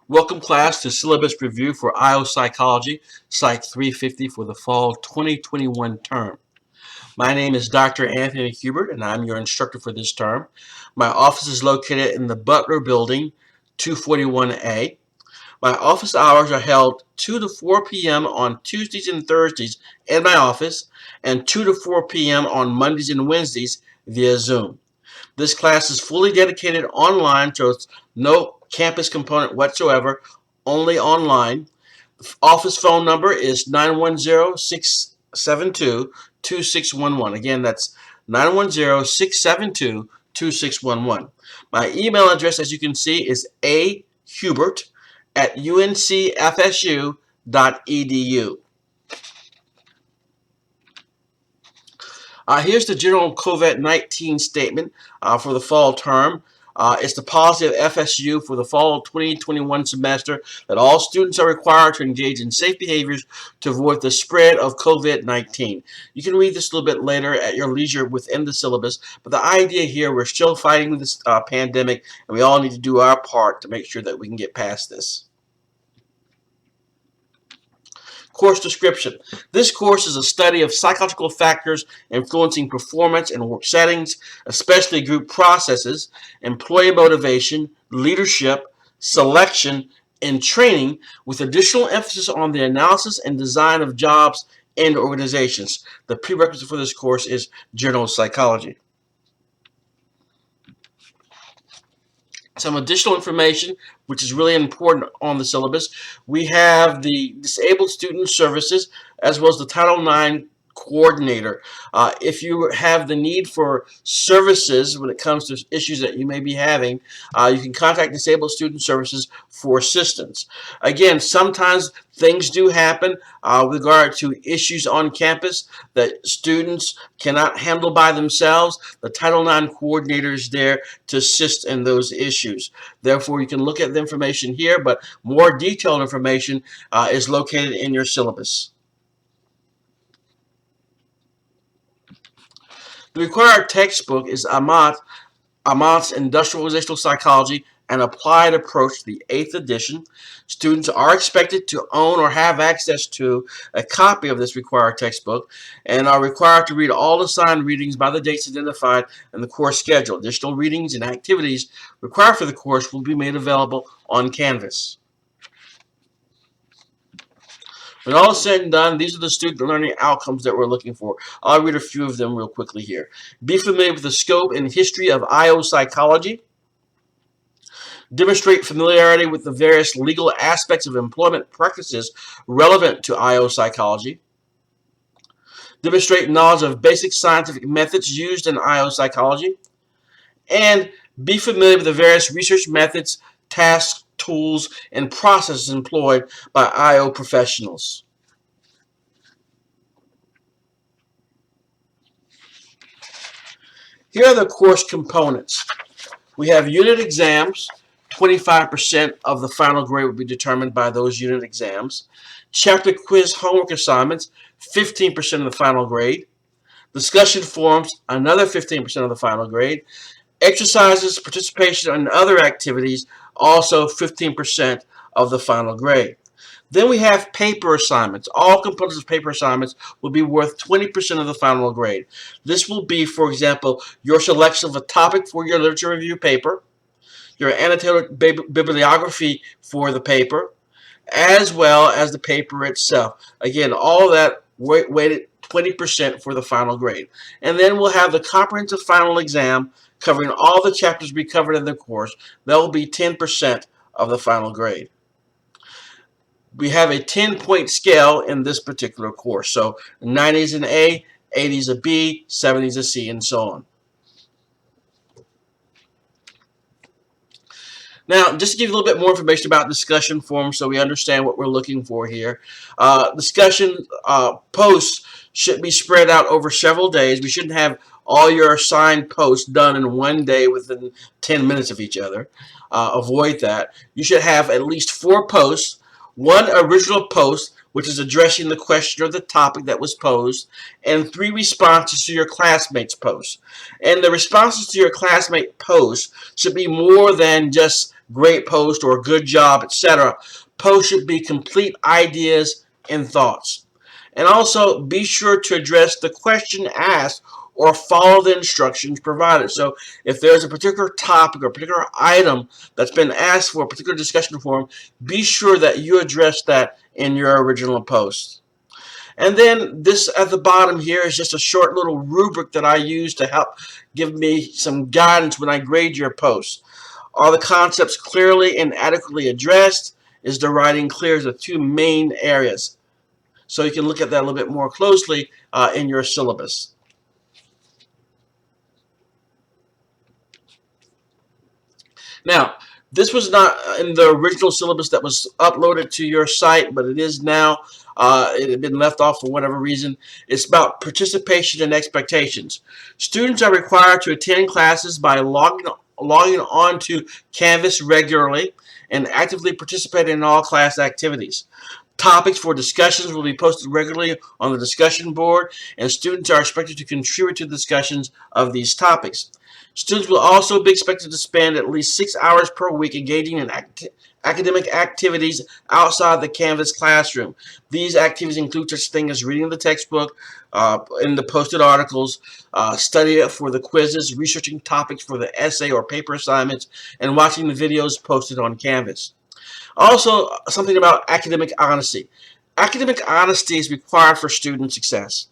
Welcome class to Syllabus Review for IO Psychology, Psych 350 for the Fall 2021 term. My name is Dr. Anthony Hubert and I'm your instructor for this term. My office is located in the Butler Building, 241A. My office hours are held 2 to 4 p.m. on Tuesdays and Thursdays in my office and 2 to 4 p.m. on Mondays and Wednesdays via Zoom. This class is fully dedicated online, so it's no campus component whatsoever, only online. The office phone number is 910-672-2611. Again, that's 910-672-2611. My email address, as you can see, is ahubert@uncfsu.edu. Here's the general COVID-19 statement for the fall term. It's the policy of FSU for the fall 2021 semester that all students are required to engage in safe behaviors to avoid the spread of COVID-19. You can read this a little bit later at your leisure within the syllabus, but the idea here, we're still fighting this pandemic, and we all need to do our part to make sure that we can get past this. Course description. This course is a study of psychological factors influencing performance in work settings, especially group processes, employee motivation, leadership, selection, and training, with additional emphasis on the analysis and design of jobs and organizations. The prerequisite for this course is general psychology. Some additional information, which is really important on the syllabus. We have the Disabled Student Services as well as the Title IX coordinator. If you have the need for services when it comes to issues that you may be having, you can contact Disabled Student Services for assistance. Again, sometimes things do happen with regard to issues on campus that students cannot handle by themselves. The Title IX coordinator is there to assist in those issues. Therefore, you can look at the information here, but more detailed information is located in your syllabus. The required textbook is Amat's Industrial Organizational Psychology, an Applied Approach to the 8th edition. Students are expected to own or have access to a copy of this required textbook and are required to read all assigned readings by the dates identified in the course schedule. Additional readings and activities required for the course will be made available on Canvas. When all is said and done, these are the student learning outcomes that we're looking for. I'll read a few of them real quickly here. Be familiar with the scope and history of IO psychology. Demonstrate familiarity with the various legal aspects of employment practices relevant to IO psychology. Demonstrate knowledge of basic scientific methods used in IO psychology. And be familiar with the various research methods, tasks, tools, and processes employed by IO professionals. Here are the course components. We have unit exams. 25% of the final grade will be determined by those unit exams. Chapter quiz homework assignments, 15% of the final grade. Discussion forums, another 15% of the final grade. Exercises, participation in other activities, also 15% of the final grade. Then we have paper assignments. All components of paper assignments will be worth 20% of the final grade. This will be, for example, your selection of a topic for your literature review paper, your annotated bibliography for the paper, as well as the paper itself. Again, all of that weighted 20% for the final grade. And then we'll have the comprehensive final exam covering all the chapters we covered in the course. That will be 10% of the final grade. We have a 10-point scale in this particular course. So 90 is an A, 80 is a B, 70 is a C, and so on. Now, just to give you a little bit more information about discussion forums so we understand what we're looking for here. Discussion posts should be spread out over several days. We shouldn't have all your assigned posts done in one day within 10 minutes of each other. Avoid that. You should have at least 4 posts, 1 original post, which is addressing the question or the topic that was posed, and 3 responses to your classmate's post. And the responses to your classmate post should be more than just great post or good job, etc. Posts should be complete ideas and thoughts. And also be sure to address the question asked or follow the instructions provided. So if there's a particular topic or particular item that's been asked for a particular discussion forum, be sure that you address that in your original post. And then this at the bottom here is just a short little rubric that I use to help give me some guidance when I grade your post. Are the concepts clearly and adequately addressed? Is the writing clear? Is the 2 main areas. So you can look at that a little bit more closely in your syllabus. Now, this was not in the original syllabus that was uploaded to your site, but it is now. It had been left off for whatever reason. It's about participation and expectations. Students are required to attend classes by logging on to Canvas regularly and actively participate in all class activities. Topics for discussions will be posted regularly on the discussion board, and students are expected to contribute to discussions of these topics. Students will also be expected to spend at least 6 hours per week engaging in academic activities outside the Canvas classroom. These activities include such things as reading the textbook, in the posted articles, studying for the quizzes, researching topics for the essay or paper assignments, and watching the videos posted on Canvas. Also, something about academic honesty. Academic honesty is required for student success.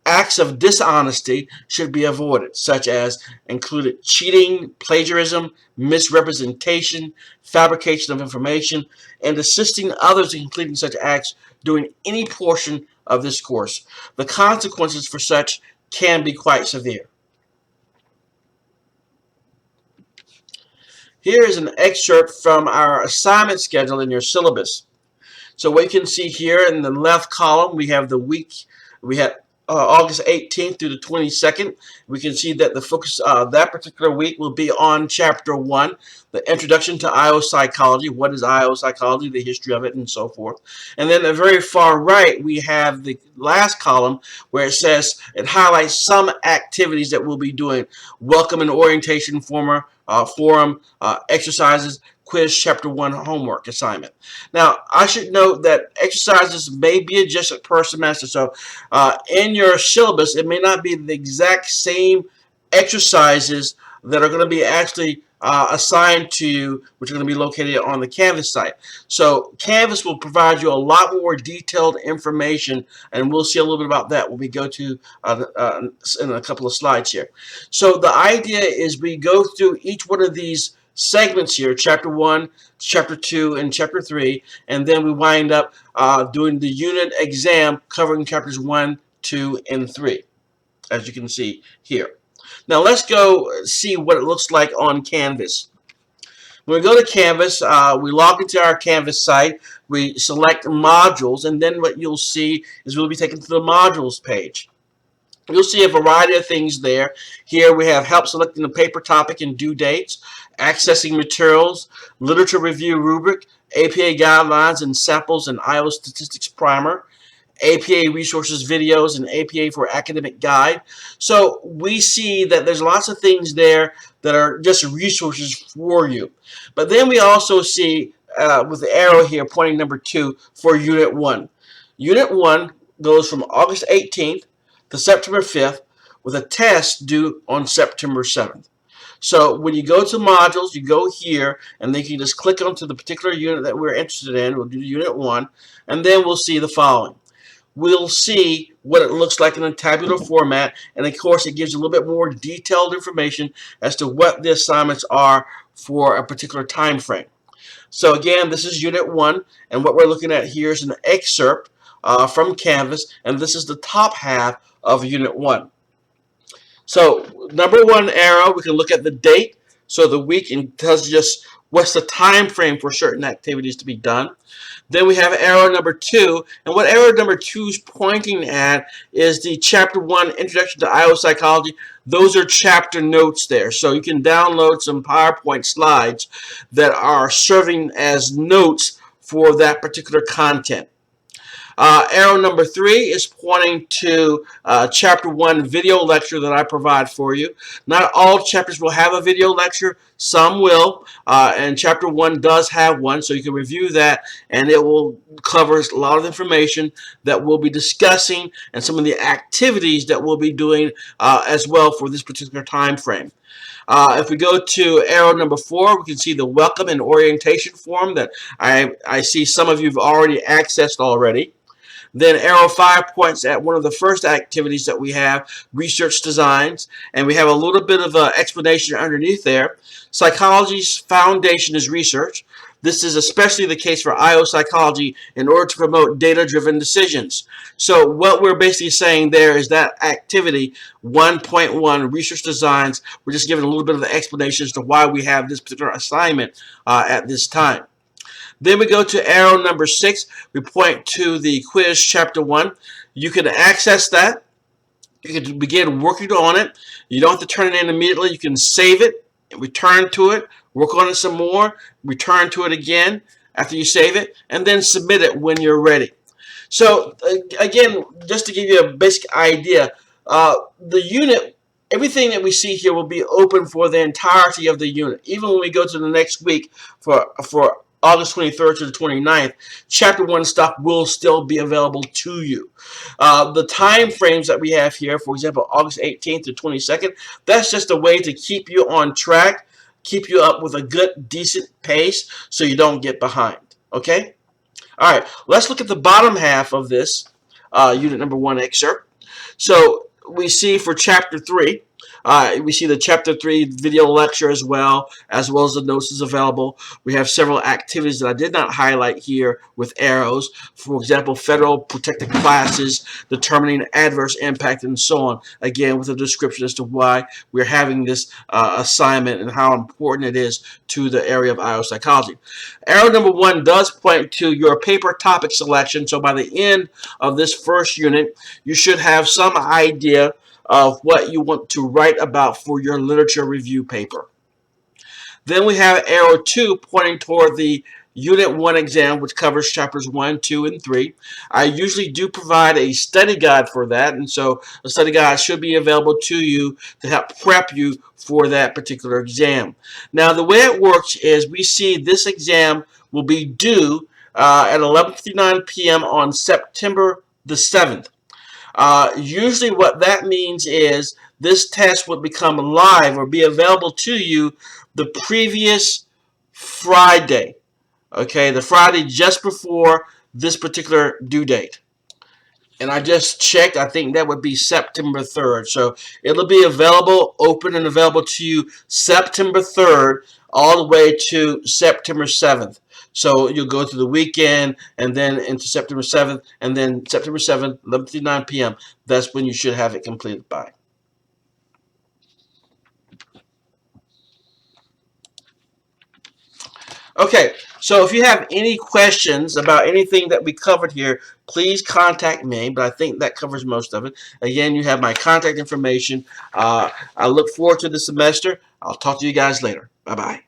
Acts of dishonesty should be avoided, such as included cheating, plagiarism, misrepresentation, fabrication of information, and assisting others in completing such acts during any portion of this course. The consequences for such can be quite severe. Here is an excerpt from our assignment schedule in your syllabus. So what you can see here in the left column, we have the week. We have August 18th through the 22nd. We can see that the focus that particular week will be on Chapter 1, the Introduction to IO Psychology. What is IO Psychology, the history of it, and so forth. And then the very far right, we have the last column where it says, it highlights some activities that we'll be doing. Welcome and orientation forum, exercises, quiz, Chapter 1 homework assignment. Now, I should note that exercises may be adjusted per semester. So in your syllabus, it may not be the exact same exercises that are going to be actually assigned to you, which are going to be located on the Canvas site. So Canvas will provide you a lot more detailed information, and we'll see a little bit about that when we go to in a couple of slides here. So the idea is we go through each one of these segments here, Chapter 1, Chapter 2, and Chapter 3, and then we wind up doing the unit exam covering Chapters 1, 2, and 3, as you can see here. Now let's go see what it looks like on Canvas. When we go to Canvas, we log into our Canvas site, we select modules, and then what you'll see is we'll be taken to the modules page. You'll see a variety of things there. Here we have help selecting the paper topic and due dates, accessing materials, literature review rubric, APA guidelines and samples and IO statistics primer, APA resources videos, and APA for academic guide. So we see that there's lots of things there that are just resources for you. But then we also see with the arrow here pointing number 2 for Unit 1. Unit 1 goes from August 18th to September 5th with a test due on September 7th. So when you go to modules, you go here, and then you can just click onto the particular unit that we're interested in. We'll do Unit 1, and then we'll see the following. We'll see what it looks like in a tabular format, and of course it gives you a little bit more detailed information as to what the assignments are for a particular time frame. So again, this is Unit 1, and what we're looking at here is an excerpt from Canvas, and this is the top half of Unit 1. So number 1 arrow, we can look at the date, so the week, and tells you just what's the time frame for certain activities to be done. Then we have arrow number 2, and what arrow number 2 is pointing at is the Chapter 1 Introduction to IO Psychology. Those are chapter notes there, so you can download some PowerPoint slides that are serving as notes for that particular content. Arrow number 3 is pointing to Chapter 1 video lecture that I provide for you. Not all chapters will have a video lecture. Some will, and Chapter 1 does have one, so you can review that, and it will cover a lot of information that we'll be discussing and some of the activities that we'll be doing as well for this particular time frame. If we go to arrow number 4, we can see the welcome and orientation form that I see some of you have already accessed already. Then arrow 5 points at one of the first activities that we have, research designs, and we have a little bit of an explanation underneath there. Psychology's foundation is research. This is especially the case for IO psychology in order to promote data-driven decisions. So what we're basically saying there is that activity 1.1, research designs, we're just giving a little bit of the explanation as to why we have this particular assignment at this time. Then we go to arrow number 6. We point to the quiz chapter 1. You can access that. You can begin working on it. You don't have to turn it in immediately. You can save it, return to it, work on it some more, return to it again after you save it, and then submit it when you're ready. So again, just to give you a basic idea, the unit, everything that we see here will be open for the entirety of the unit. Even when we go to the next week for August 23rd to the 29th, Chapter 1 stuff will still be available to you. The time frames that we have here, for example, August 18th to 22nd, that's just a way to keep you on track, keep you up with a good, decent pace so you don't get behind. Okay? All right, let's look at the bottom half of this unit number 1 excerpt. So we see for Chapter 3, we see the Chapter 3 video lecture as well as the notes is available. We have several activities that I did not highlight here with arrows. For example, federal protected classes, determining adverse impact, and so on. Again, with a description as to why we're having this assignment and how important it is to the area of IO psychology. Arrow number 1 does point to your paper topic selection. So by the end of this first unit, you should have some idea of what you want to write about for your literature review paper. Then we have arrow 2 pointing toward the Unit 1 exam, which covers chapters 1, 2, and 3. I usually do provide a study guide for that, and so a study guide should be available to you to help prep you for that particular exam. Now, the way it works is we see this exam will be due at 11:59 p.m. on September the 7th. Usually what that means is this test would become live or be available to you the previous Friday. Okay, the Friday just before this particular due date. And I just checked, I think that would be September 3rd. So it'll be available, open and available to you September 3rd all the way to September 7th. So you'll go through the weekend and then into September 7th, and then September 7th, 11:59 p.m. That's when you should have it completed by. Okay, so if you have any questions about anything that we covered here, please contact me, but I think that covers most of it. Again, you have my contact information. I look forward to the semester. I'll talk to you guys later. Bye-bye.